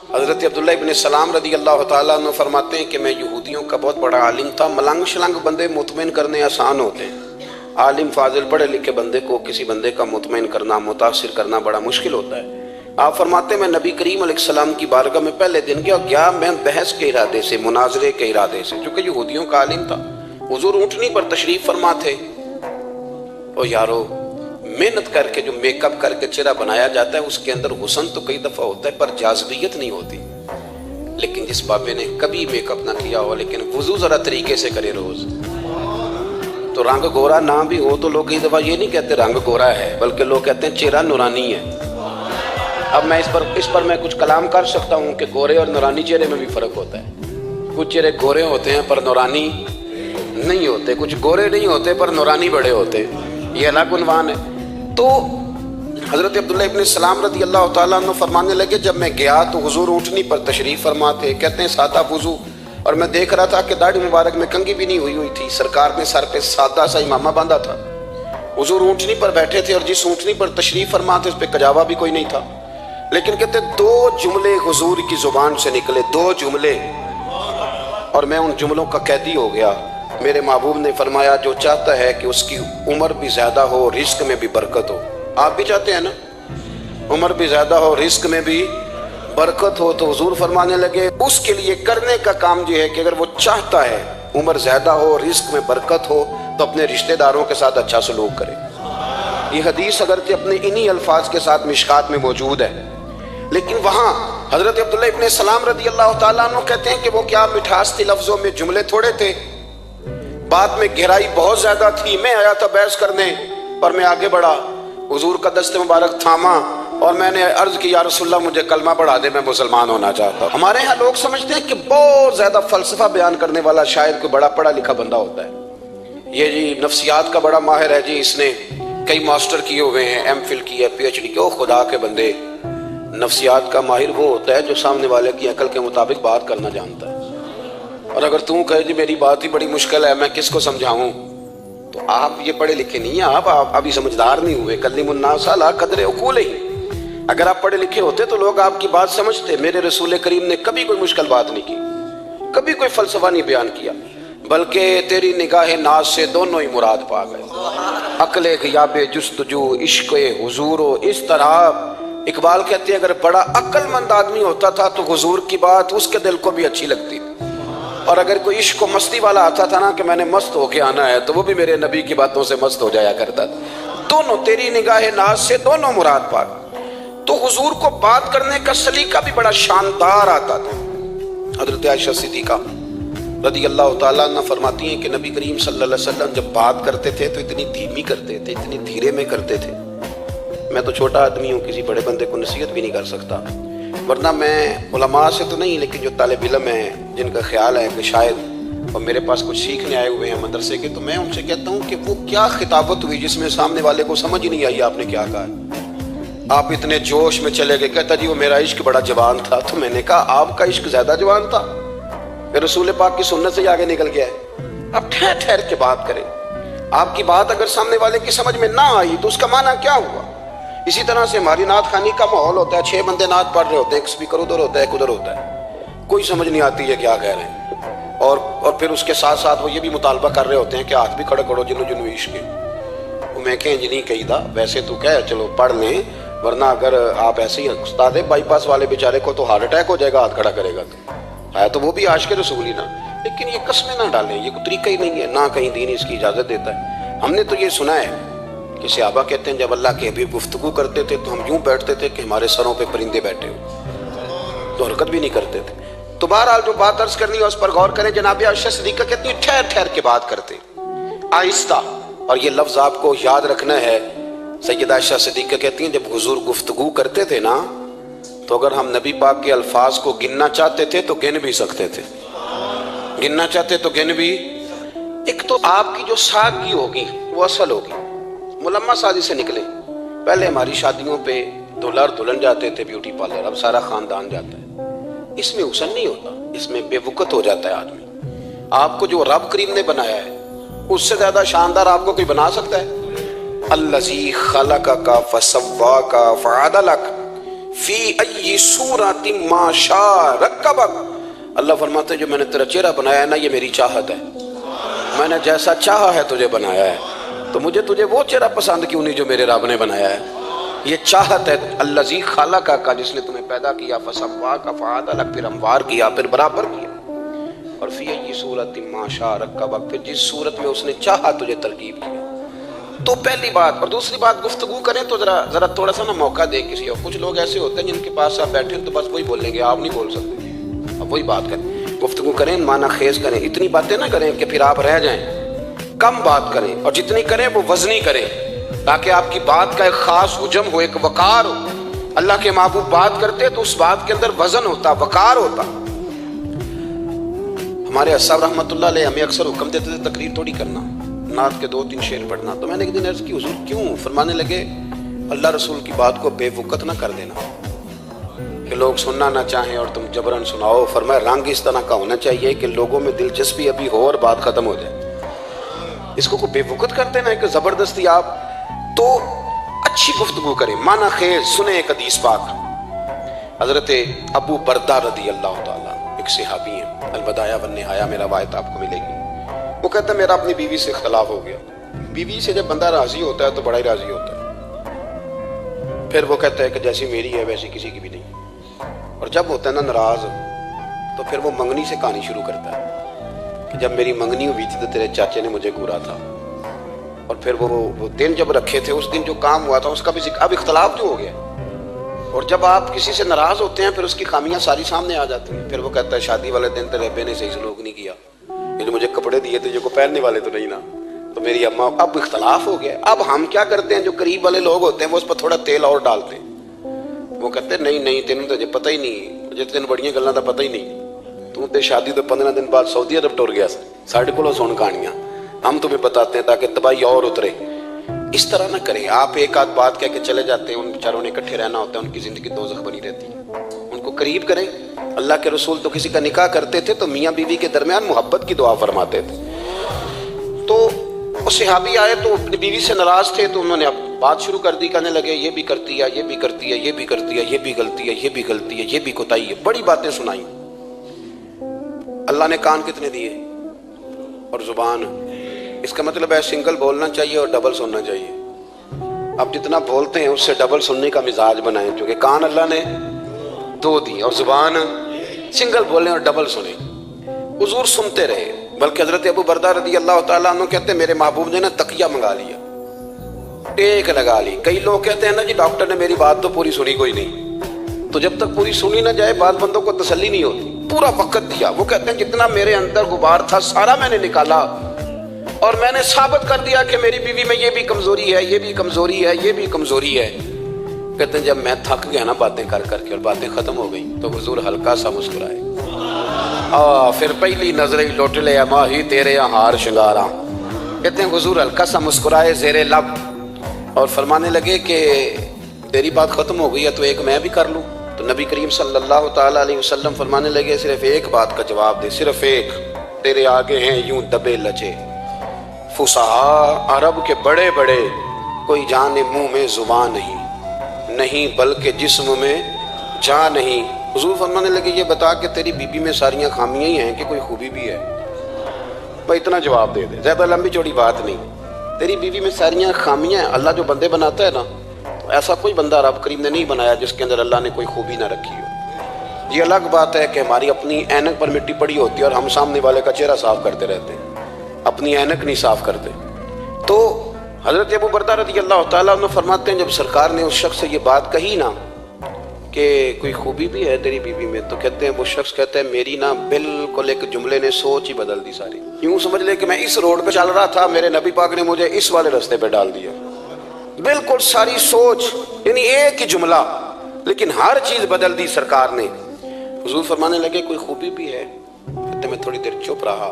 حضرت عبداللہ ابن سلام رضی اللہ تعالیٰ عنہ فرماتے ہیں کہ میں یہودیوں کا بہت بڑا عالم تھا۔ ملنگ شلنگ بندے مطمئن کرنے آسان ہوتے ہیں، عالم فاضل پڑھے لکھے بندے کو کسی بندے کا مطمئن کرنا، متاثر کرنا بڑا مشکل ہوتا ہے۔ آپ فرماتے ہیں میں نبی کریم علیہ السلام کی بارگاہ میں پہلے دن گیا میں بحث کے ارادے سے، مناظرے کے ارادے سے، چونکہ یہودیوں کا عالم تھا۔ حضور اونٹنی پر تشریف فرما تھے۔ او یارو، محنت کر کے جو میک اپ کر کے چہرہ بنایا جاتا ہے اس کے اندر حسن تو کئی دفعہ ہوتا ہے پر جاذبیت نہیں ہوتی۔ لیکن جس بابے نے کبھی میک اپ نہ کیا ہو لیکن وضو ذرا طریقے سے کرے روز، تو رنگ گورا نہ بھی ہو تو لوگ کئی دفعہ یہ نہیں کہتے رنگ گورا ہے، بلکہ لوگ کہتے ہیں چہرہ نورانی ہے۔ اب میں اس پر میں کچھ کلام کر سکتا ہوں کہ گورے اور نورانی چہرے میں بھی فرق ہوتا ہے۔ کچھ چہرے گورے ہوتے ہیں پر نورانی نہیں ہوتے، کچھ گورے نہیں ہوتے پر نورانی بڑے ہوتے، یہ الگ عنوان ہے۔ تو حضرت عبداللہ ابن سلام رضی اللہ تعالیٰ عنہ فرمانے لگے جب میں گیا تو حضور اونٹنی پر تشریف فرما تھے، کہتے ہیں سادہ وضو، اور میں دیکھ رہا تھا کہ داڑھی مبارک میں کنگھی بھی نہیں ہوئی تھی، سرکار نے سر پہ سادہ سا امامہ باندھا تھا۔ حضور اونٹنی پر بیٹھے تھے اور جس اونٹنی پر تشریف فرما تھے اس پہ کجاوا بھی کوئی نہیں تھا، لیکن کہتے دو جملے حضور کی زبان سے نکلے، دو جملے، اور میں ان جملوں کا قیدی ہو گیا۔ میرے محبوب نے فرمایا جو چاہتا ہے کہ اس کی عمر بھی زیادہ ہو، رزق میں بھی برکت ہو، آپ بھی چاہتے ہیں نا عمر بھی زیادہ ہو، رزق میں بھی برکت ہو، تو حضور فرمانے لگے اس کے لیے کرنے کا کام یہ ہے کہ اگر وہ چاہتا ہے عمر زیادہ ہو، رزق میں برکت ہو، تو اپنے رشتہ داروں کے ساتھ اچھا سلوک کرے۔ یہ حدیث اگرچہ اپنے انہی الفاظ کے ساتھ مشکات میں موجود ہے، لیکن وہاں حضرت عبداللہ ابن سلام رضی اللہ تعالیٰ عنہ کہتے ہیں کہ وہ کیا مٹھاس تھی لفظوں میں، جملے تھوڑے تھے، بات میں گہرائی بہت زیادہ تھی۔ میں آیا تھا بحث کرنے اور میں آگے بڑھا، حضور کا دست مبارک تھاما اور میں نے عرض کی یا رسول اللہ مجھے کلمہ پڑھا دے، میں مسلمان ہونا چاہتا ہوں۔ ہمارے ہاں لوگ سمجھتے ہیں کہ بہت زیادہ فلسفہ بیان کرنے والا شاید کوئی بڑا پڑھا لکھا بندہ ہوتا ہے، یہ جی نفسیات کا بڑا ماہر ہے جی، اس نے کئی ماسٹر کیے ہوئے ہیں، ایم فل کی ہے، پی ایچ ڈی کی۔ او خدا کے بندے، نفسیات کا ماہر وہ ہوتا ہے جو سامنے والے کی عقل کے مطابق بات کرنا جانتا ہے، اور اگر تم کہے جی میری بات ہی بڑی مشکل ہے میں کس کو سمجھاؤں، تو آپ یہ پڑھے لکھے نہیں ہیں، آپ ابھی سمجھدار نہیں ہوئے۔ کلم الناس علی قدر عقولہم، اگر آپ پڑھے لکھے ہوتے تو لوگ آپ کی بات سمجھتے۔ میرے رسول کریم نے کبھی کوئی مشکل بات نہیں کی، کبھی کوئی فلسفہ نہیں بیان کیا، بلکہ تیری نگاہ ناز سے دونوں ہی مراد پا گئے، عقل غیاب جستجو، عشق حضور و اس طرح۔ اقبال کہتے ہیں اگر بڑا عقل مند آدمی ہوتا تھا تو حضور کی بات اس کے دل کو بھی اچھی لگتی تھی، اور اگر کوئی عشق و مستی والا آتا تھا نا کہ میں نے مست ہو کے آنا ہے تو وہ بھی میرے نبی کی باتوں سے مست ہو جایا کرتا تھا۔ دونوں تیری نگاہ ناز سے دونوں مراد پا۔ تو حضور کو بات کرنے کا سلیقہ بھی بڑا شاندار آتا تھا۔ حضرت عائشہ صدیقہ رضی اللہ تعالیٰ عنہ فرماتی ہیں کہ نبی کریم صلی اللہ علیہ وسلم جب بات کرتے تھے تو اتنی دھیمی کرتے تھے، اتنی دھیرے میں کرتے تھے، میں تو چھوٹا آدمی ہوں، کسی بڑے بندے کو نصیحت بھی نہیں کر سکتا، ورنہ میں علماء سے تو نہیں لیکن جو طالب علم ہیں جن کا خیال ہے کہ شاید اور میرے پاس کچھ سیکھنے آئے ہوئے ہیں مدرسے کے، تو میں ان سے کہتا ہوں کہ وہ کیا خطابت ہوئی جس میں سامنے والے کو سمجھ ہی نہیں آئی آپ نے کیا کہا ہے۔ آپ اتنے جوش میں چلے گئے، کہتا جی وہ میرا عشق بڑا جوان تھا، تو میں نے کہا آپ کا عشق زیادہ جوان تھا، پھر رسول پاک کی سنت سے ہی آگے نکل گیا ہے۔ اب ٹھہر ٹھہر کے بات کریں، آپ کی بات اگر سامنے والے کی سمجھ میں نہ آئی تو اس کا معنی کیا ہوا؟ اسی طرح سے ہماری نعت خوانی کا ماحول ہوتا ہے، 6 بندے نعت پڑھ رہے ہوتے ہیں، ایک سپیکر ادھر ہوتا ہے ایک ادھر ہوتا ہے، کوئی سمجھ نہیں آتی ہے کیا کہہ رہے ہیں، اور پھر اس کے ساتھ ساتھ وہ یہ بھی مطالبہ کر رہے ہوتے ہیں کہ ہاتھ بھی کھڑے کرو جنو جنو عشق ہے۔ میں کہیں جی نہیں کہی دا، ویسے تو کہہ چلو پڑھ لیں، ورنہ اگر آپ ایسے ہی استاد بائی پاس والے بیچارے کو تو ہارٹ اٹیک ہو جائے گا ہاتھ کھڑا کرے گا، تو ہے تو وہ بھی عاشق رسول ہی نا، لیکن یہ قسمیں نہ ڈالیں، یہ کوئی طریقہ ہی نہیں ہے، نہ کہیں دین اس کی اجازت دیتا ہے۔ ہم نے تو یہ سنا ہے کہ صحابہ کہتے ہیں جب اللہ کے حبیب گفتگو کرتے تھے تو ہم یوں بیٹھتے تھے کہ ہمارے سروں پہ پرندے بیٹھے ہو، تو حرکت بھی نہیں کرتے تھے۔ تو بہرحال جو بات عرض کرنی ہے اس پر غور کریں۔ جناب عائشہ صدیقہ کہتی ہیں ٹھہر ٹھہر کے بات کرتے، آہستہ، اور یہ لفظ آپ کو یاد رکھنا ہے۔ سیدہ عائشہ صدیقہ کہتی ہیں جب حضور گفتگو کرتے تھے نا تو اگر ہم نبی پاک کے الفاظ کو گننا چاہتے تھے تو گن بھی سکتے تھے، گننا چاہتے تو گن بھی۔ ایک تو آپ کی جو سادگی ہوگی وہ اصل ہوگی، ملمہ سازی سے نکلے۔ پہلے ہماری شادیوں پہ دلہا اور دلہن جاتے تھے بیوٹی پارلر، اب سارا خاندان جاتا ہے، اس میں حسن نہیں ہوتا، اس میں بے وقت ہو جاتا ہے آدمی۔ آپ کو جو رب کریم نے بنایا ہے اس سے زیادہ شاندار آپ کو کوئی بنا سکتا ہے؟ الذی خلقک فسواک فعدلک فی ای صورت ما شاء رکبک، اللہ فرماتے ہیں جو میں نے تیرا چہرہ بنایا ہے نا یہ میری چاہت ہے، میں نے جیسا چاہا ہے تجھے بنایا ہے، تو مجھے تجھے وہ چہرہ پسند کیوں نہیں جو میرے رب نے بنایا ہے؟ یہ چاہت ہے۔ الذی خلقک کا جس نے تمہیں پیدا کیا، فسواک فعدلک پھر ہموار کیا، پھر برابر کیا، اور فی ای صورت ما شاء رکبک پھر جس صورت میں اس نے چاہا تجھے ترکیب کیا۔ تو پہلی بات، اور دوسری بات گفتگو کریں تو ذرا تھوڑا سا نا موقع دے کسی، اور کچھ لوگ ایسے ہوتے ہیں جن کے پاس آپ بیٹھے تو بس وہی بولیں گے، آپ نہیں بول سکتے، اب وہی بات کریں، گفتگو کریں، معنی خیز کریں، اتنی باتیں نہ کریں کہ پھر آپ رہ جائیں، کم بات کریں، اور جتنی کریں وہ وزنی کریں تاکہ آپ کی بات کا ایک خاص حجم ہو، ایک وقار ہو۔ اللہ کے محبوب بات کرتے تو اس بات کے اندر وزن ہوتا، وقار ہوتا۔ ہمارے اصحاب رحمۃ اللہ علیہ ہمیں اکثر حکم دیتے تھے تقریر تھوڑی کرنا، نعت کے 2-3 شعر پڑھنا، تو میں نے ایک دن عرض کی حضور کیوں؟ فرمانے لگے اللہ رسول کی بات کو بے وقت نہ کر دینا کہ لوگ سننا نہ چاہیں اور تم جبرن سناؤ، فرمایا رنگ اس طرح کا ہونا چاہیے کہ لوگوں میں دلچسپی ابھی ہو اور بات ختم ہو جائے، اس کو بے وقت کر دینا ہے کہ زبردستی آپ تو اچھی گفتگو کریں، معنی خیز سنیں۔ ایک حدیث پاک حضرت ابو بردہ رضی اللہ تعالیٰ ایک صحابی ہیں، البدایہ والنہایہ میں روایت آپ کو ملے گی، وہ کہتا ہے میرا اپنی بیوی سے اختلاف ہو گیا۔ بیوی سے جب بندہ راضی ہوتا ہے تو بڑا ہی راضی ہوتا ہے، پھر وہ کہتا ہے کہ جیسی میری ہے ویسی کسی کی بھی نہیں، اور جب ہوتا ہے نا ناراض تو پھر وہ منگنی سے کہانی شروع کرتا ہے کہ جب میری منگنی ہوئی تھی تو تیرے چاچے نے مجھے گورا تھا، اور پھر وہ دن جب رکھے تھے اس دن جو کام ہوا تھا اس کا بھی ذکر، اب اختلاف جو ہو گیا، اور جب آپ کسی سے ناراض ہوتے ہیں پھر اس کی خامیاں ساری سامنے آ جاتی ہیں، پھر وہ کہتا ہے شادی والے دن تیرے ابے نے صحیح سلوک نہیں کیا، یہ جو مجھے کپڑے دیے تھے جو کو پہننے والے تو نہیں نا، تو میری اماں، اب اختلاف ہو گیا۔ اب ہم کیا کرتے ہیں، جو قریب والے لوگ ہوتے ہیں وہ اس پر تھوڑا تیل اور ڈالتے ہیں، وہ کہتے ہیں نہیں تینوں تو پتہ ہی نہیں، مجھے تین بڑیاں گلاں دا پتہ ہی نہیں، تو تے شادی تو 15 دن بعد سعودی عرب ٹر گیا، ساڈے کولوں سن کہانیاں، ہم تمہیں بتاتے ہیں تاکہ تباہی اور اترے۔ اس طرح نہ کریں، آپ ایک آدھ بات کہہ کے چلے جاتے ہیں، ان بیچاروں نے اکٹھے رہنا ہوتا ہے، ان کی زندگی دوزخ بنی رہتی ہے، ان کو قریب کریں۔ اللہ کے رسول تو کسی کا نکاح کرتے تھے تو میاں بیوی کے درمیان محبت کی دعا فرماتے تھے، تو وہ صحابی آئے تو اپنی بیوی سے ناراض تھے، تو انہوں نے اب بات شروع کر دی، کہنے لگے یہ بھی کرتی ہے، یہ بھی کرتی ہے، یہ بھی کرتی ہے، یہ بھی غلطی ہے، یہ بھی غلطی ہے، یہ بھی کوتاہی ہے، بڑی باتیں سنائیں۔ اللہ نے کان کتنے دیے اور زبان، اس کا مطلب ہے سنگل بولنا چاہیے اور ڈبل سننا چاہیے۔ اب جتنا بولتے ہیں اس سے ڈبل سننے کا مزاج بنائیں، کیونکہ کان اللہ نے 2 دی اور زبان سنگل بولیں اور ڈبل سنیں۔ حضور سنتے رہے، بلکہ حضرت ابو بردہ رضی اللہ تعالیٰ عنہ کہتے ہیں میرے محبوب نے نا تکیہ منگا لیا، ٹیک لگا لی۔ کئی لوگ کہتے ہیں نا جی ڈاکٹر نے میری بات تو پوری سنی کوئی نہیں، تو جب تک پوری سنی نہ جائے بعض بندوں کو تسلی نہیں ہوتی، پورا وقت دیا۔ وہ کہتے ہیں جتنا میرے اندر غبار تھا سارا میں نے نکالا، اور میں نے ثابت کر دیا کہ میری بیوی میں یہ بھی کمزوری ہے، یہ بھی کمزوری ہے، یہ بھی کمزوری ہے۔ کہتے ہیں جب میں تھک گیا نا باتیں کر کر کے اور باتیں ختم ہو گئی تو حضور ہلکا سا مسکرائے، پھر پہلی نظر ہی لوٹ لے ماہی تیرے ہار شنگارا۔ کہتے ہیں حضور ہلکا سا مسکرائے زیر لب اور فرمانے لگے کہ تیری بات ختم ہو گئی ہے تو ایک میں بھی کر لوں۔ تو نبی کریم صلی اللہ تعالیٰ علیہ وسلم فرمانے لگے صرف ایک بات کا جواب دے، صرف ایک، تیرے آگے ہیں یوں دبے لچے فصحا عرب کے بڑے بڑے، کوئی جان منہ میں زبان نہیں بلکہ جسم میں جان نہیں۔ حضور فرمانے لگے یہ بتا کہ تیری بیوی میں ساریاں خامیاں ہی ہیں کہ کوئی خوبی بھی ہے؟ بھائی اتنا جواب دے دے، زیادہ لمبی چوڑی بات نہیں، تیری بیوی میں ساریاں خامیاں ہیں۔ اللہ جو بندے بناتا ہے نا، تو ایسا کوئی بندہ رب کریم نے نہیں بنایا جس کے اندر اللہ نے کوئی خوبی نہ رکھی ہو۔ یہ الگ بات ہے کہ ہماری اپنی اینک پر مٹی پڑی ہوتی ہے اور ہم سامنے والے کا چہرہ صاف کرتے رہتے ہیں، اپنی اینک نہیں صاف کرتے۔ تو حضرت ابو بردہ رضی اللہ تعالیٰ عنہ فرماتے ہیں جب سرکار نے اس شخص سے یہ بات کہی نا کہ کوئی خوبی بھی ہے تیری بیوی میں، تو کہتے ہیں وہ شخص کہتا ہے میری نا بالکل ایک جملے نے سوچ ہی بدل دی ساری۔ یوں سمجھ لے کہ میں اس روڈ پہ چل رہا تھا، میرے نبی پاک نے مجھے اس والے رستے پہ ڈال دیا، بالکل ساری سوچ، یعنی ایک ہی جملہ لیکن ہر چیز بدل دی سرکار نے۔ حضور فرمانے لگے کوئی خوبی بھی ہے؟ کہتے میں تھوڑی دیر چپ رہا،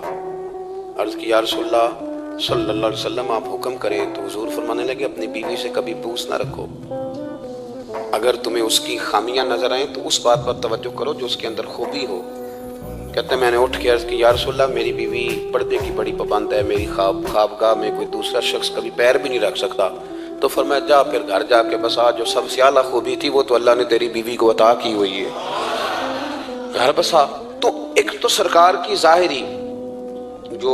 عرض کی یا رسول اللہ صلی اللہ علیہ وسلم آپ حکم کریں۔ تو حضور فرمانے لگے اپنی بیوی سے کبھی بوس نہ رکھو، اگر تمہیں اس کی خامیاں نظر آئیں تو اس بات پر توجہ کرو جو اس کے اندر خوبی ہو۔ کہتے ہیں میں نے اٹھ کے عرض کی یا رسول اللہ میری بیوی پردے کی بڑی پابند ہے، میری خوابگاہ میں کوئی دوسرا شخص کبھی پیر بھی نہیں رکھ سکتا، تو فرمایا جا پھر گھر جا کے بسا، جو سب سے اعلیٰ خوبی تھی وہ تو اللہ نے تیری بیوی کو عطا کی ہوئی ہے، گھر بسا۔ تو ایک تو سرکار کی ظاہری جو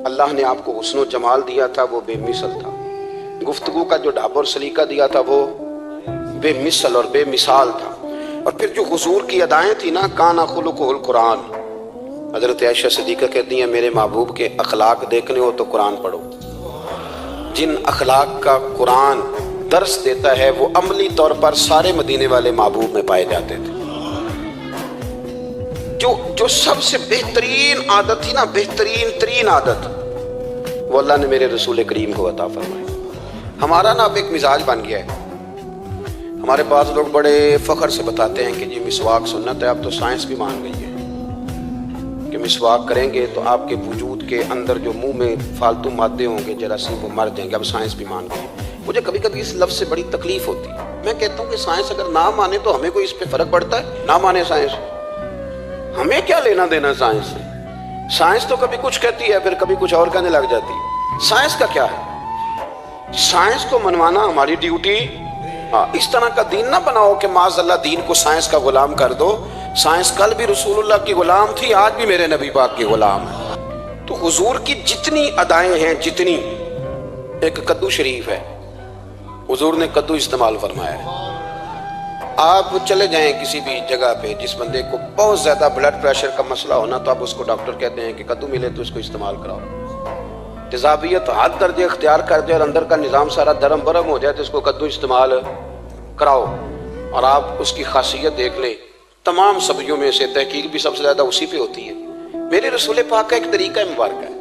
اللہ نے آپ کو حسن و جمال دیا تھا وہ بے مثل تھا، گفتگو کا جو ڈھاب اور سلیقہ دیا تھا وہ بے مثل اور بے مثال تھا، اور پھر جو حضور کی ادائیں تھی نا، کانا خلقہ القرآن۔ حضرت عائشہ صدیقہ کہتی ہیں میرے محبوب کے اخلاق دیکھنے ہو تو قرآن پڑھو، جن اخلاق کا قرآن درس دیتا ہے وہ عملی طور پر سارے مدینے والے محبوب میں پائے جاتے تھے۔ جو سب سے بہترین عادت تھی نا، بہترین ترین عادت، وہ اللہ نے میرے رسول کریم کو عطا فرمائی۔ ہمارا نا اب ایک مزاج بن گیا ہے، ہمارے پاس لوگ بڑے فخر سے بتاتے ہیں کہ جی مسواک سنت ہے، اب تو سائنس بھی مان گئی ہے کہ مسواک کریں گے تو آپ کے وجود کے اندر جو منہ میں فالتو مادے ہوں گے جراثیم وہ مر جائیں گے، اب سائنس بھی مان گئی۔ مجھے کبھی کبھی اس لفظ سے بڑی تکلیف ہوتی ہے، میں کہتا ہوں کہ سائنس اگر نہ مانے تو ہمیں کوئی اس پہ فرق پڑتا ہے؟ نہ مانے سائنس، ہمیں کیا لینا دینا سائنس سے؟ سائنس تو کبھی کچھ کہتی ہے پھر کبھی کچھ اور کہنے لگ جاتی ہے، سائنس کا کیا ہے؟ سائنس کو منوانا ہماری ڈیوٹی۔ اس طرح کا دین نہ بناؤ کہ معاذ اللہ دین کو سائنس کا غلام کر دو۔ سائنس کل بھی رسول اللہ کی غلام تھی، آج بھی میرے نبی پاک کی غلام ہے۔ تو حضور کی جتنی ادائیں ہیں، جتنی، ایک کدو شریف ہے، حضور نے کدو استعمال فرمایا ہے۔ آپ چلے جائیں کسی بھی جگہ پہ، جس بندے کو بہت زیادہ بلڈ پریشر کا مسئلہ ہونا تو آپ اس کو ڈاکٹر کہتے ہیں کہ کدو ملے تو اس کو استعمال کراؤ۔ تیزابیت حد درجے اختیار کر دے اور اندر کا نظام سارا درم برم ہو جائے تو اس کو کدو استعمال کراؤ، اور آپ اس کی خاصیت دیکھ لیں۔ تمام سبزیوں میں سے تحقیق بھی سب سے زیادہ اسی پہ ہوتی ہے۔ میرے رسول پاک کا ایک طریقہ مبارک ہے،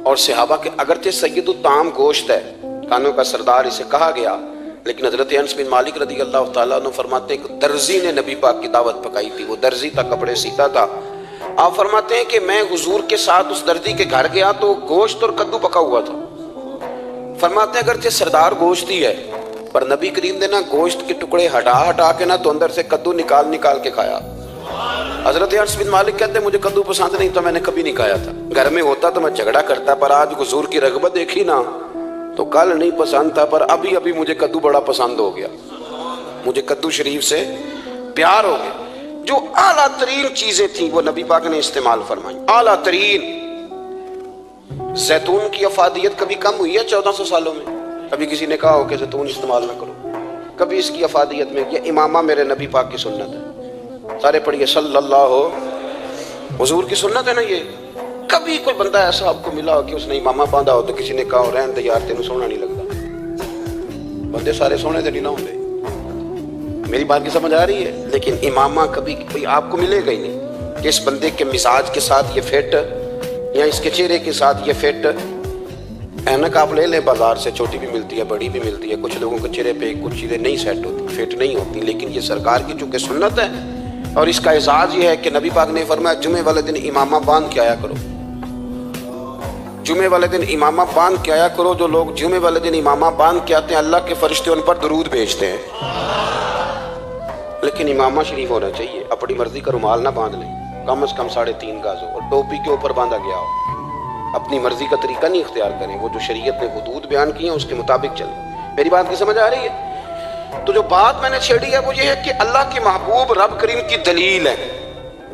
اور صحابہ کے اگرچہ سید الطعام گوشت ہے، کانوں کا سردار اسے کہا گیا، لیکن حضرت انس بن مالک رضی اللہ تعالیٰ عنہ فرماتے ہیں کہ درزی نے نبی پاک کی دعوت پکائی تھی، وہ درزی تھا، کپڑے سیتا تھا۔ آپ فرماتے ہیں کہ میں حضور کے ساتھ اس درزی کے گھر گیا تو گوشت اور کدو پکا ہوا تھا۔ فرماتے ہیں اگرچہ سردار گوشت ہی ہے پر نبی کریم نے نا گوشت کے ٹکڑے ہٹا کے نا تو اندر سے کدو نکال کے کھایا۔ حضرت انس بن مالک کہتے ہیں مجھے کدو پسند نہیں تو میں نے کبھی نہیں کھایا تھا، گھر میں ہوتا تو میں جھگڑا کرتا، پر آج حضور کی رغبت دیکھی نا تو کل نہیں پسند تھا پر ابھی مجھے کدو بڑا پسند ہو گیا، مجھے کدو شریف سے پیار ہو گیا۔ جو اعلیٰ ترین چیزیں تھیں وہ نبی پاک نے استعمال فرمائی، اعلیٰ ترین۔ زیتون کی افادیت کبھی کم ہوئی ہے 1400 سالوں میں؟ کبھی کسی نے کہا ہو کہ زیتون استعمال نہ کرو؟ کبھی اس کی افادیت میں؟ یہ امامہ میرے نبی پاک کی سنت ہے، سارے پڑھیے صلی اللہ ہو، حضور کی سنت ہے نا یہ۔ کبھی کوئی بندہ ایسا آپ کو ملا ہو کہ اس نے امامہ باندھا ہو تو کسی نے کہا ہو رہن دے یار تینوں سونا نہیں لگتا؟ بندے سارے سونے سے نہیں نہ ہوتے، میری بات کی سمجھ آ رہی ہے؟ لیکن امامہ کبھی کوئی آپ کو ملے گا ہی نہیں کہ اس بندے کے مزاج کے ساتھ یہ فٹ، یا اس کے چہرے کے ساتھ یہ فٹ۔ اینک آپ لے لیں بازار سے، چھوٹی بھی ملتی ہے بڑی بھی ملتی ہے، کچھ لوگوں کے چہرے پہ کچھ چیزیں نہیں سیٹ ہوتی، فٹ نہیں ہوتی، لیکن یہ سرکار کی چونکہ سنت ہے، اور اس کا اعزاز یہ ہے کہ نبی پاک نے فرمایا جمعے والے دن امامہ باندھ کے آیا کرو، جمعے والے دن امامہ باندھ کے آیا کرو۔ جو لوگ جمعے والے دن امامہ باندھ کے آتے ہیں اللہ کے فرشتے ان پر درود بھیجتے ہیں، لیکن امامہ شریف ہونا چاہیے، اپنی مرضی کا رومال نہ باندھ لیں، کم از کم 3.5 گز ہو، اور ٹوپی کے اوپر باندھا گیا ہو۔ اپنی مرضی کا طریقہ نہیں اختیار کریں، وہ جو شریعت نے حدود بیان کی ہیں اس کے مطابق چلیں۔ میری بات کی سمجھ آ رہی ہے؟ تو جو بات میں نے چھیڑی ہے وہ یہ ہے کہ اللہ کے محبوب رب کریم کی دلیل ہے۔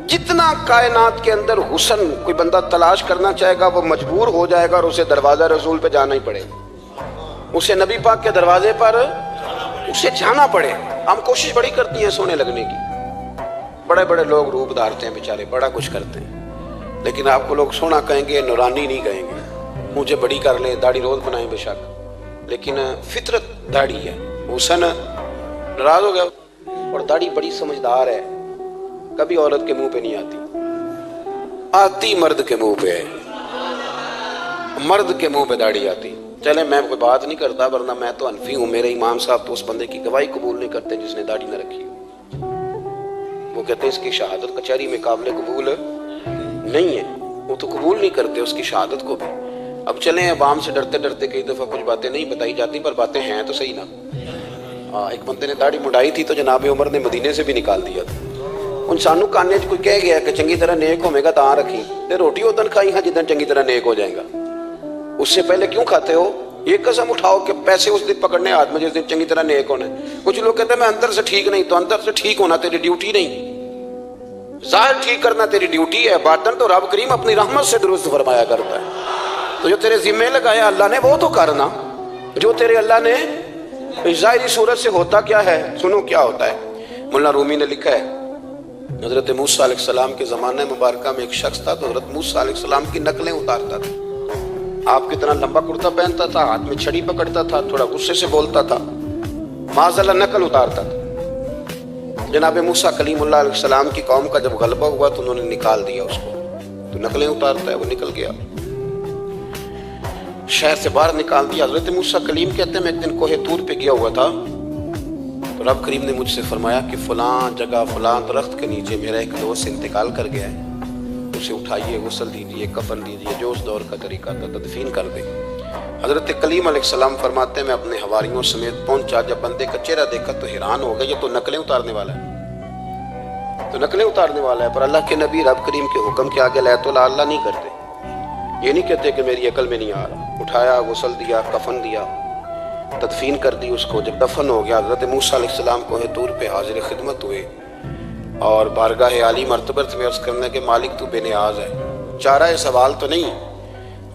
جتنا کائنات کے اندر حسن کوئی بندہ تلاش کرنا چاہے گا وہ مجبور ہو جائے گا اور اسے دروازہ رسول پہ جانا ہی پڑے گا، اسے نبی پاک کے دروازے پر اسے جانا پڑے۔ ہم کوشش بڑی کرتی ہیں سونے لگنے کی، بڑے بڑے لوگ روپ دھارتے ہیں بیچارے، بڑا کچھ کرتے ہیں، لیکن آپ کو لوگ سونا کہیں گے، نورانی نہیں کہیں گے۔ مجھے بڑی کر لیں، داڑھی روز بنائیں بے شک، لیکن فطرت داڑھی ہے، حسن ناراض ہو گیا۔ اور داڑھی بڑی سمجھدار ہے، کبھی عورت کے منہ پہ نہیں آتی مرد کے منہ پہ ہے، مرد کے منہ پہ داڑھی آتی۔ چلے میں کوئی بات نہیں کرتا ورنہ میں تو حنفی ہوں، میرے امام صاحب تو اس بندے کی گواہی قبول نہیں کرتے جس نے داڑھی نہ رکھی، وہ کہتے ہیں اس کی شہادت کچہری میں قابل قبول نہیں ہے، وہ تو قبول نہیں کرتے اس کی شہادت کو بھی۔ اب چلیں عوام سے ڈرتے ڈرتے کئی دفعہ کچھ باتیں نہیں بتائی جاتی پر باتیں ہیں تو صحیح نا۔ ایک بندے نے داڑھی مڈائی تھی تو جناب عمر نے مدینے سے بھی نکال دیا تھا۔ ان سانو کانے کوئی کہہ گیا کہ چنگی طرح نیک ہوے گا تاں رکھی تے روٹی ادن کھائی ہاں جدن چنگی طرح نیک ہو جائے گا، اس سے پہلے کیوں کھاتے ہو؟ یہ قسم اٹھاؤ کہ پیسے اس دن پکڑنے ہاتھ میں جس دن چنگی طرح نیک ہونا ہے. کچھ لوگ کہتے ہیں میں اندر سے ٹھیک نہیں. تو اندر سے ٹھیک ہونا تیری ڈیوٹی نہیں, ظاہر ٹھیک کرنا تیری ڈیوٹی ہے, باطن تو رب کریم اپنی رحمت سے درست فرمایا کرتا ہے. تو جو تیرے ذمہ لگایا اللہ نے وہ تو کرنا, جو تیرے اللہ نے. ظاہری صورت سے ہوتا کیا ہے, سنو کیا ہوتا ہے. مولانا رومی نے لکھا ہے حضرت موسیٰ علیہ السلام کے زمانہ مبارکہ میں ایک شخص تھا, تو حضرت موسیٰ علیہ السلام کی نقلیں اتارتا تھا. آپ کتنا لمبا کرتا پہنتا تھا, ہاتھ میں چھڑی پکڑتا تھا, تھوڑا غصے سے بولتا تھا, معاذ اللہ نقل اتارتا تھا. جناب موسیٰ کلیم اللہ علیہ السلام کی قوم کا جب غلبہ ہوا تو انہوں نے نکال دیا اس کو, تو نقلیں اتارتا ہے, وہ نکل گیا, شہر سے باہر نکال دیا. حضرت موسیٰ کلیم کہتے ہیں میں ایک دن کوہ طور پہ گیا ہوا تھا, تو رب کریم نے مجھ سے فرمایا کہ فلاں جگہ فلاں درخت کے نیچے میرا ایک دوست انتقال کر گیا ہے, اسے اٹھائیے, غسل دیجیے, کفن دیجیے, جو اس دور کا طریقہ تھا تدفین کر دیں. حضرت کلیم علیہ السلام فرماتے ہیں میں اپنے حواریوں سمیت پہنچا, جب بندے کا چہرہ دیکھا تو حیران ہو گیا, یہ تو نقلیں اتارنے والا ہے, تو نقلیں اتارنے والا ہے. پر اللہ کے نبی رب کریم کے حکم کے آگے لا تو اللہ نہیں کرتے. یہ نہیں کہتے کہ میری عقل میں نہیں آ رہا. اٹھایا, غسل دیا, کفن دیا, تدفین کر دی اس کو. جب دفن ہو گیا حضرت موسیٰ علیہ السلام کوہ طور پہ حاضر خدمت ہوئے اور بارگاہ عالی مرتبت میں عرض کرنے کہ مالک تو بے نیاز ہے, چارہ سوال تو نہیں,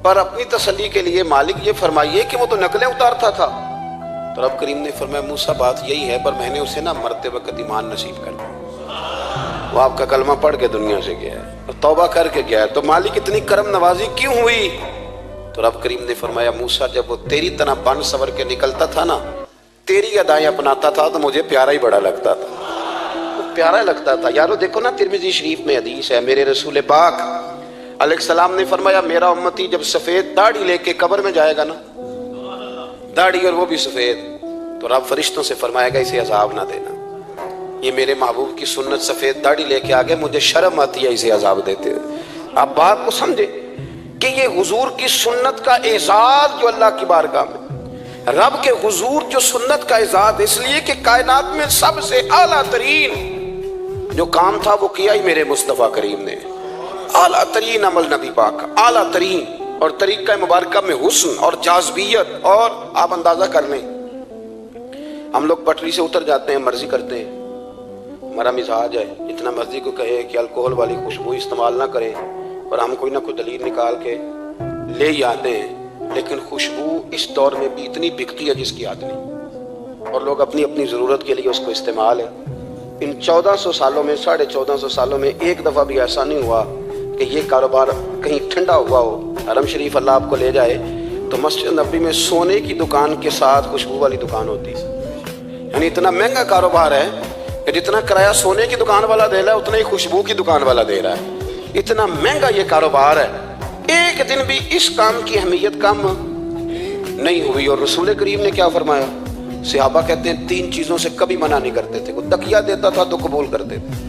پر اپنی تسلی کے لیے مالک یہ فرمائیے کہ وہ تو نقلیں اتارتا تھا. تو رب کریم نے فرمایا موسیٰ بات یہی ہے, پر میں نے اسے مرتے وقت ایمان نصیب کر دیا. وہ آپ کا کلمہ پڑھ کے دنیا سے گیا ہے اور توبہ کر کے گیا ہے, تو مالک اتنی کرم نوازی کیوں ہوئی؟ تو رب کریم نے فرمایا موسیٰ جب وہ تیری طرح بن سور کے نکلتا تھا نا, تیری ادائیں اپناتا تھا, تو مجھے پیارا ہی بڑا لگتا تھا, پیارا لگتا تھا. یارو دیکھو نا ترمذی شریف میں حدیث ہے, میرے رسول پاک علیہ السلام نے فرمایا میرا امتی جب سفید داڑھی لے کے قبر میں جائے گا نا, داڑھی اور وہ بھی سفید, تو رب فرشتوں سے فرمائے گا اسے عذاب نہ دینا, یہ میرے محبوب کی سنت سفید داڑھی لے کے آگے, مجھے شرم آتی ہے اسے عذاب دیتے. آپ بات کو سمجھے کہ یہ حضور کی سنت کا اعزاز جو اللہ کی بارگاہ میں, رب کے حضور جو سنت کا اعزاز اس لیے کہ کائنات میں سب سے اعلیٰ ترین جو کام تھا وہ کیا ہی میرے مصطفیٰ کریم نے. اعلیٰ ترین عمل نبی پاک, اعلیٰ ترین, اور طریقہ مبارکہ میں حسن اور جاذبیت. اور آپ اندازہ کر لیں, ہم لوگ پٹری سے اتر جاتے ہیں, مرضی کرتے ہیں, ہمارا مزاج ہے جتنا مرضی کو کہے کہ الکوہل والی خوشبو استعمال نہ کریں, اور ہم کوئی نہ کوئی دلیل نکال کے لے ہی آتے ہیں. لیکن خوشبو اس دور میں بھی اتنی بکتی ہے جس کی حد نہیں, اور لوگ اپنی اپنی ضرورت کے لیے اس کو استعمال ہے. ان 1400 سالوں میں 1450 سالوں میں ایک دفعہ بھی ایسا نہیں ہوا کہ یہ کاروبار کہیں ٹھنڈا ہوا ہو. حرم شریف اللہ آپ کو لے جائے تو مسجد نبوی میں سونے کی دکان کے ساتھ خوشبو والی دکان ہوتی ہے. یعنی اتنا مہنگا کاروبار ہے کہ جتنا کرایہ سونے کی دکان والا دے رہا ہے اتنا ہی خوشبو کی دکان والا دے رہا ہے. اتنا مہنگا یہ کاروبار ہے. ایک دن بھی اس کام کی اہمیت کم نہیں ہوئی. اور رسول کریم نے کیا فرمایا, صحابہ کہتے ہیں 3 چیزوں سے کبھی منع نہیں کرتے تھے. کوئی تکیہ دیتا تھا تو قبول کرتے تھے,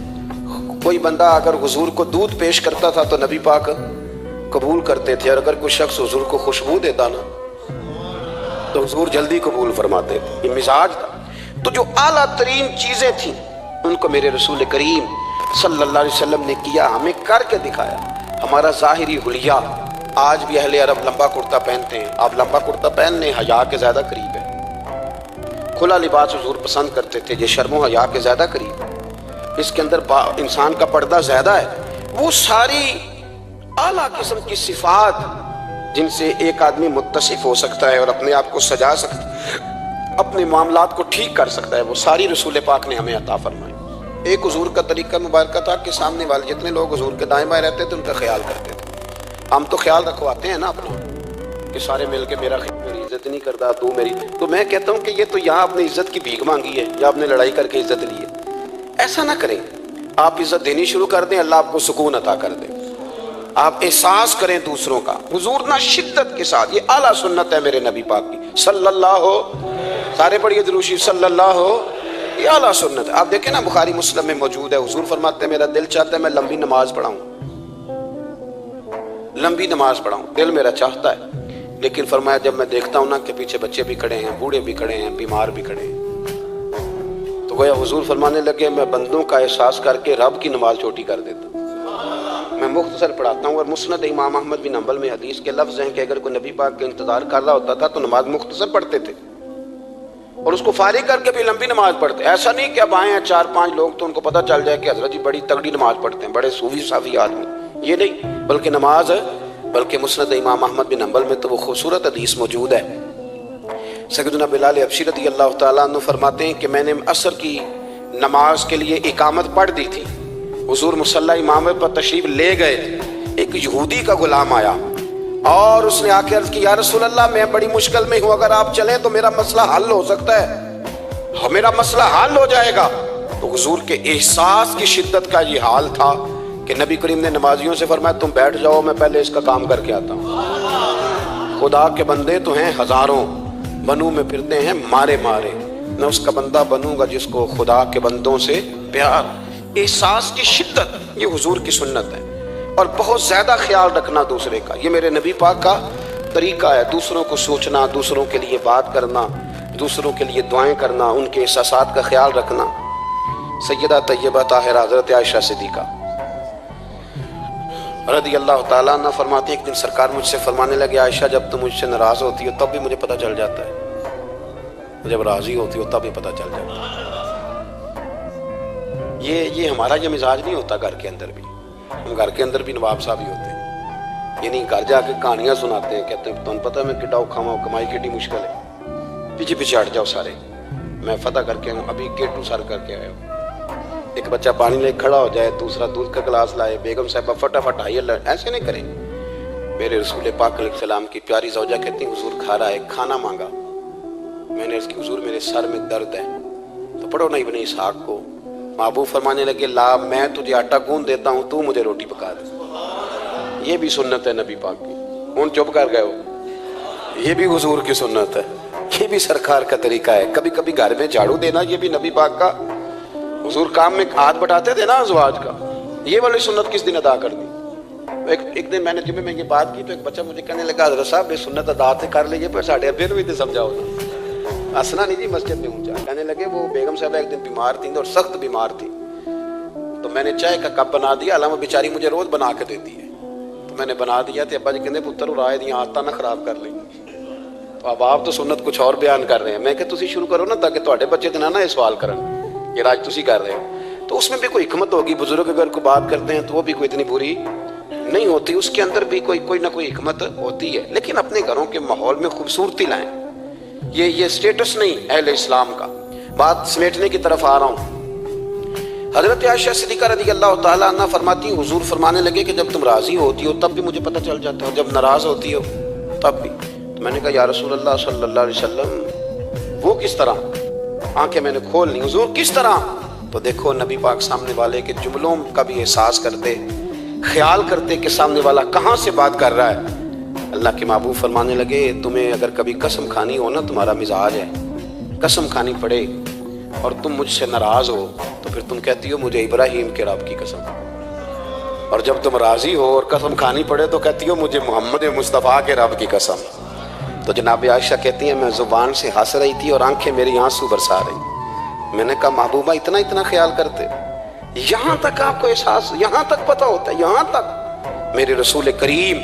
کوئی بندہ اگر حضور کو دودھ پیش کرتا تھا تو نبی پاک قبول کرتے تھے, اور اگر کوئی شخص حضور کو خوشبو دیتا نا تو حضور جلدی قبول فرماتے تھے. یہ مزاج تھا. تو جو اعلیٰ ترین چیزیں تھیں ان کو میرے رسول کریم صلی اللہ علیہ وسلم نے کیا, ہمیں کر کے دکھایا. ہمارا ظاہری حلیہ آج بھی اہل عرب لمبا کرتا پہنتے ہیں. آپ لمبا کرتا پہننے حیا کے زیادہ قریب ہے. کھلا لباس حضور پسند کرتے تھے, یہ شرم و حیا کے زیادہ قریب ہے. اس کے اندر انسان کا پردہ زیادہ ہے. وہ ساری اعلیٰ قسم کی صفات جن سے ایک آدمی متصف ہو سکتا ہے اور اپنے آپ کو سجا سکتا ہے, اپنے معاملات کو ٹھیک کر سکتا ہے, وہ ساری رسول پاک نے ہمیں عطا فرمائی. ایک حضور کا طریقہ مبارکہ تھا کہ سامنے والے جتنے لوگ حضور کے دائیں بائیں رہتے تھے ان کا خیال کرتے تھے. ہم تو خیال رکھواتے ہیں نا اپنا کہ سارے مل کے میری عزت نہیں کرتا, تو میری. تو میں کہتا ہوں کہ یہ تو یہاں اپنی عزت کی بھیک مانگی ہے یا آپ نے لڑائی کر کے عزت لی ہے. ایسا نہ کریں, آپ عزت دینی شروع کر دیں, اللہ آپ کو سکون عطا کر دے. آپ احساس کریں دوسروں کا. حضور نہ شدت کے ساتھ, یہ اعلیٰ سنت ہے میرے نبی پاک کی صلی اللہ ہو, سارے پڑھیے درود شریف صلی اللہ ہو, یہ اعلیٰ سنت ہے. آپ دیکھیں نا بخاری مسلم میں موجود ہے, حضور فرماتے ہیں میرا دل چاہتا ہے میں لمبی نماز پڑھاؤں, لمبی نماز پڑھاؤں, دل میرا چاہتا ہے. لیکن فرمایا جب میں دیکھتا ہوں نا کہ پیچھے بچے بھی کھڑے ہیں, بوڑھے بھی کھڑے ہیں, بیمار بھی کھڑے ہیں, تو گویا حضور فرمانے لگے میں بندوں کا احساس کر کے رب کی نماز چھوٹی کر دیتا ہوں. میں مختصر پڑھاتا ہوں، اور مسند امام احمد بن حنبل میں حدیث کے لفظ ہیں کہ اگر کوئی نبی پاک کا انتظار کر رہا ہوتا تھا تو نماز مختصر پڑھتے تھے اور اس کو فارغ کر کے بھی لمبی نماز پڑھتے. ایسا نہیں کہ اب آئے ہیں 4-5 لوگ تو ان کو پتہ چل جائے کہ حضرت جی بڑی تگڑی نماز پڑھتے ہیں، بڑے صوفی صافی آدمی، یہ نہیں، بلکہ نماز ہے. بلکہ مسند امام احمد بن حنبل میں تو وہ خوبصورت حدیث موجود ہے. سیدنا بلال حبشی رضی اللہ تعالیٰ عنہ فرماتے ہیں کہ میں نے عصر کی نماز کے لیے اقامت پڑھ دی تھی، حضور مصلی امامت پر تشریف لے گئے تھے، ایک یہودی کا غلام آیا اور اس نے آ کے عرض کی یا رسول اللہ میں بڑی مشکل میں ہوں، اگر آپ چلیں تو میرا مسئلہ حل ہو سکتا ہے، میرا مسئلہ حل ہو جائے گا. تو حضور کے احساس کی شدت کا یہ حال تھا کہ نبی کریم نے نمازیوں سے فرمایا تم بیٹھ جاؤ، میں پہلے اس کا کام کر کے آتا ہوں. خدا کے بندے تو ہیں ہزاروں، بنوں میں پھرتے ہیں مارے مارے، میں اس کا بندہ بنوں گا جس کو خدا کے بندوں سے پیار. احساس کی شدت یہ حضور کی سنت ہے، اور بہت زیادہ خیال رکھنا دوسرے کا، یہ میرے نبی پاک کا طریقہ ہے. دوسروں کو سوچنا، دوسروں کے لیے بات کرنا، دوسروں کے لیے دعائیں کرنا، ان کے احساسات کا خیال رکھنا. سیدہ طیبہ طاہرہ حضرت عائشہ صدیقہ رضی اللہ تعالیٰ عنہ فرماتی ایک دن سرکار مجھ سے فرمانے لگے عائشہ جب تم مجھ سے ناراض ہوتی ہو تب بھی مجھے پتہ چل جاتا ہے، جب راضی ہوتی ہو تب بھی پتہ چل جاتا ہے. یہ ہمارا یہ مزاج نہیں ہوتا گھر کے اندر بھی، ہم گھر کے اندر بھی نواب صاحب ہی ہوتے ہیں، یعنی گھر جا کے کہانیاں سناتے ہیں، کہتے ہیں تمہیں پتہ میں کڈا اوکھا ہوں، کمائی کیڈی مشکل ہے، پیچھے پیچھے ہٹ جاؤ سارے، میں فتح کر کے ہوں، ابھی کیٹو سر کر کے آئے ہوں. ایک بچہ پانی لے کھڑا ہو جائے، دوسرا دودھ کا گلاس لائے، بیگم صاحبہ فٹافٹ آئیے، ایسے نہیں کریں. میرے رسول پاک علیہ السلام کی پیاری زوجہ کہتی ہیں حضور کھا رہا ہے، کھانا مانگا، میں نے اس کی حضور میرے سر میں درد ہے. تو پڑھو نا ابن اسحاق کو. محبوب فرمانے لگے لا میں تجھے آٹا گوندھ دیتا ہوں، تو مجھے روٹی پکا دے. یہ بھی سنت ہے نبی پاک کی. ان چپ کر گئے ہو، یہ بھی حضور کی سنت ہے، یہ بھی سرکار کا طریقہ ہے. کبھی کبھی گھر میں جھاڑو دینا یہ بھی نبی پاک کا، حضور کام میں ہاتھ بٹاتے تھے نا ازواج کا. یہ والی سنت کس دن ادا کر دی؟ ایک دن میں نے جمعے میں یہ بات کی تو ایک بچہ مجھے کہنے لگا حضرت صاحب یہ سنت ادا سے کر لیجیے پر ساڑھے ابے بھی تو سمجھاؤ نا. ہنسنا نہیں جی مسجد میں اونچا. کہنے لگے وہ بیگم صاحبہ ایک دن بیمار تھیں اور سخت بیمار تھی، تو میں نے چائے کا کپ بنا دیا، علامہ بیچاری مجھے روز بنا کے دیتی ہے، تو میں نے بنا دیا تو ابا جی کہنے پتر رائے دیا آتا نہ خراب کر لیں. تو اب آپ تو سنت کچھ اور بیان کر رہے ہیں. میں کہ تسی شروع کرو نا تاکہ تواڈے بچے نہ یہ سوال کرن یہ راج تسی کر رہے ہو. تو اس میں بھی کوئی حکمت ہوگی. بزرگ اگر کوئی بات کرتے ہیں تو وہ بھی کوئی اتنی بری نہیں ہوتی، اس کے اندر بھی کوئی نہ کوئی حکمت ہوتی ہے. لیکن اپنے گھروں کے ماحول میں خوبصورتی لائیں. یہ سٹیٹس نہیں اہل اسلام کا. بات سمیٹنے کی طرف آ رہا ہوں. حضرت عائشہ صدیقہ رضی اللہ تعالیٰ عنہ فرماتی ہیں حضور فرمانے لگے کہ جب تم راضی ہوتی ہو تب بھی مجھے پتہ چل جاتا ہے، جب ناراض ہوتی ہو تب بھی. تو میں نے کہا یا رسول اللہ صلی اللہ علیہ وسلم وہ کس طرح؟ آنکھیں میں نے کھول لی. حضور کس طرح؟ تو دیکھو نبی پاک سامنے والے کے جملوں کا بھی احساس کرتے، خیال کرتے کہ سامنے والا کہاں سے بات کر رہا ہے. اللہ کے محبوب فرمانے لگے تمہیں اگر کبھی قسم کھانی ہو نا، تمہارا مزاج ہے قسم کھانی پڑے اور تم مجھ سے ناراض ہو تو پھر تم کہتی ہو مجھے ابراہیم کے رب کی قسم، اور جب تم راضی ہو اور قسم کھانی پڑے تو کہتی ہو مجھے محمد مصطفیٰ کے رب کی قسم. تو جناب عائشہ کہتی ہیں میں زبان سے ہنس رہی تھی اور آنکھیں میری آنسو برسا رہی. میں نے کہا محبوبہ اتنا خیال کرتے، یہاں تک آپ کو احساس، یہاں تک پتہ ہوتا ہے، یہاں تک میرے رسول کریم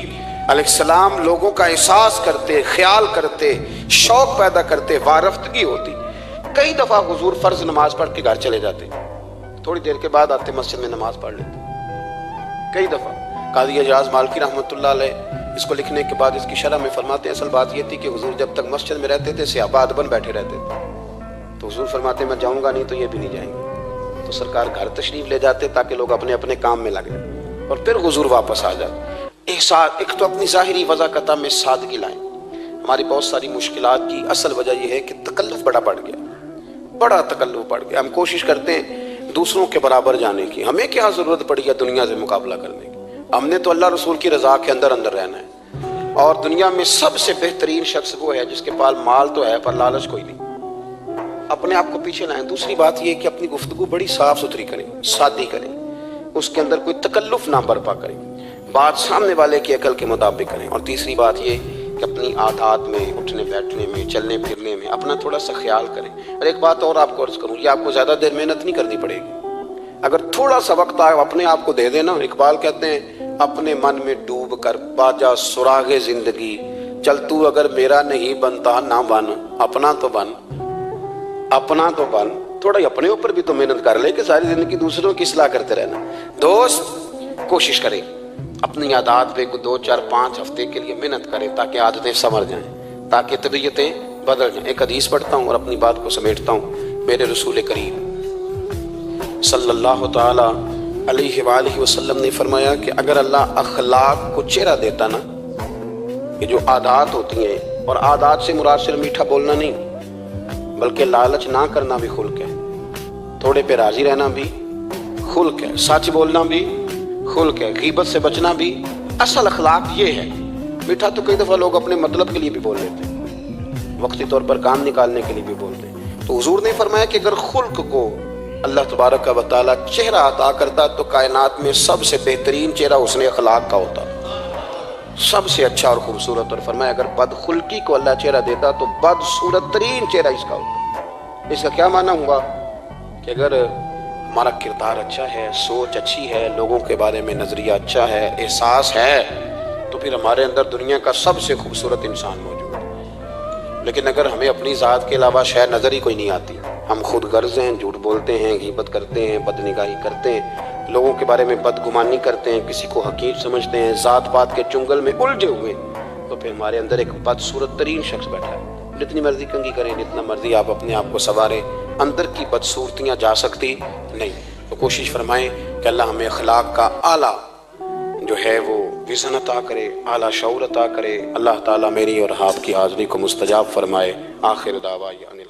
علیہ السلام لوگوں کا احساس کرتے، خیال کرتے، شوق پیدا کرتے، وارفتگی ہوتی. کئی دفعہ حضور فرض نماز پڑھ کے گھر چلے جاتے، تھوڑی دیر کے بعد آتے مسجد میں نماز پڑھ لیتے. کئی دفعہ قاضی اعجاز مالکی رحمۃ اللہ علیہ اس کو لکھنے کے بعد اس کی شرح میں فرماتے ہیں اصل بات یہ تھی کہ حضور جب تک مسجد میں رہتے تھے صحابہ ادباً بیٹھے رہتے تھے، تو حضور فرماتے میں جاؤں گا نہیں تو یہ بھی نہیں جائیں گے. تو سرکار گھر تشریف لے جاتے تاکہ لوگ اپنے اپنے کام میں لگ جائیں اور پھر حضور واپس آ جاتے. ایک تو اپنی ظاہری وضاحت میں سادگی لائیں. ہماری بہت ساری مشکلات کی اصل وجہ یہ ہے کہ تکلف بڑا بڑھ گیا، بڑا تکلف بڑھ گیا. ہم کوشش کرتے ہیں دوسروں کے برابر جانے کی، ہمیں کیا ضرورت پڑی ہے دنیا سے مقابلہ کرنے کی. ہم نے تو اللہ رسول کی رضا کے اندر رہنا ہے. اور دنیا میں سب سے بہترین شخص وہ ہے جس کے پاس مال تو ہے پر لالچ کوئی نہیں. اپنے آپ کو پیچھے لائیں. دوسری بات یہ کہ اپنی گفتگو بڑی صاف ستھری کریں، سادی کریں، اس کے اندر کوئی تکلف نہ برپا کریں، بات سامنے والے کی عقل کے مطابق کریں. اور تیسری بات یہ کہ اپنی عادات میں، اٹھنے بیٹھنے میں، چلنے پھرنے میں اپنا تھوڑا سا خیال کریں. اور ایک بات اور آپ کو عرض کروں، یہ آپ کو زیادہ دیر محنت نہیں کرنی پڑے گی. اگر تھوڑا سا وقت آپ اپنے آپ کو دے دیں نا، اقبال کہتے ہیں اپنے من میں ڈوب کر باجا سراغ زندگی، چل تو اگر میرا نہیں بنتا نہ بن، اپنا تو بن، اپنا تو بن، تھوڑا اپنے اوپر بھی تو محنت کر لے کہ ساری زندگی دوسروں کی اصلاح کرتے رہنا۔ دوست کوشش کریں اپنی عادات پہ 2 4 5 ہفتے کے لیے محنت کریں تاکہ عادتیں سنور جائیں، تاکہ طبیعتیں بدل جائیں۔ ایک حدیث پڑھتا ہوں اور اپنی بات کو سمیٹتا ہوں۔ میرے رسول کریم صلی اللہ تعالی علیہ وآلہ وسلم نے فرمایا کہ اگر اللہ اخلاق کو چہرہ دیتا نا، یہ جو عادات ہوتی ہیں، اور عادات سے مراد صرف میٹھا بولنا نہیں بلکہ لالچ نہ کرنا بھی خلق ہے، تھوڑے پہ راضی رہنا بھی خلق ہے، سچ بولنا بھی خلق ہے، غیبت سے بچنا بھی اصل اخلاق یہ ہے۔ میٹھا تو کئی دفعہ لوگ اپنے مطلب کے لیے بھی بول لیتے ہیں، وقتی طور پر کام نکالنے کے لیے بھی بولتے ہیں۔ تو حضور نے فرمایا کہ اگر خلق کو اللہ تبارک و تعالیٰ چہرہ عطا کرتا تو کائنات میں سب سے بہترین چہرہ حسن اخلاق کا ہوتا، سب سے اچھا اور خوبصورت۔ اور فرمایا اگر بدخلقی کو اللہ چہرہ دیتا تو بدصورت ترین چہرہ اس کا ہوتا۔ اس کا کیا معنی ہوا کہ اگر ہمارا کردار اچھا ہے، سوچ اچھی ہے، لوگوں کے بارے میں نظریہ اچھا ہے، احساس ہے، تو پھر ہمارے اندر دنیا کا سب سے خوبصورت انسان موجود ہے۔ لیکن اگر ہمیں اپنی ذات کے علاوہ شاید نظر ہی کوئی نہیں آتی، ہم خود غرض ہیں، جھوٹ بولتے ہیں، غیبت کرتے ہیں، بدنگاہی کرتے ہیں، لوگوں کے بارے میں بدگمانی کرتے ہیں، کسی کو حقیر سمجھتے ہیں، ذات پات کے چنگل میں الجھے ہوئے، تو پھر ہمارے اندر ایک بدصورت ترین شخص بیٹھا ہے۔ جتنی مرضی کنگھی کریں، جتنا مرضی آپ اپنے آپ کو سنواریں، اندر کی بدصورتیاں جا سکتی نہیں۔ تو کوشش فرمائیں کہ اللہ ہمیں اخلاق کا اعلیٰ جو ہے وہ وژن عطا کرے، اعلیٰ شعور عطا کرے۔ اللہ تعالیٰ میری اور آپ کی حاضری کو مستجاب فرمائے۔ آخر دعوانا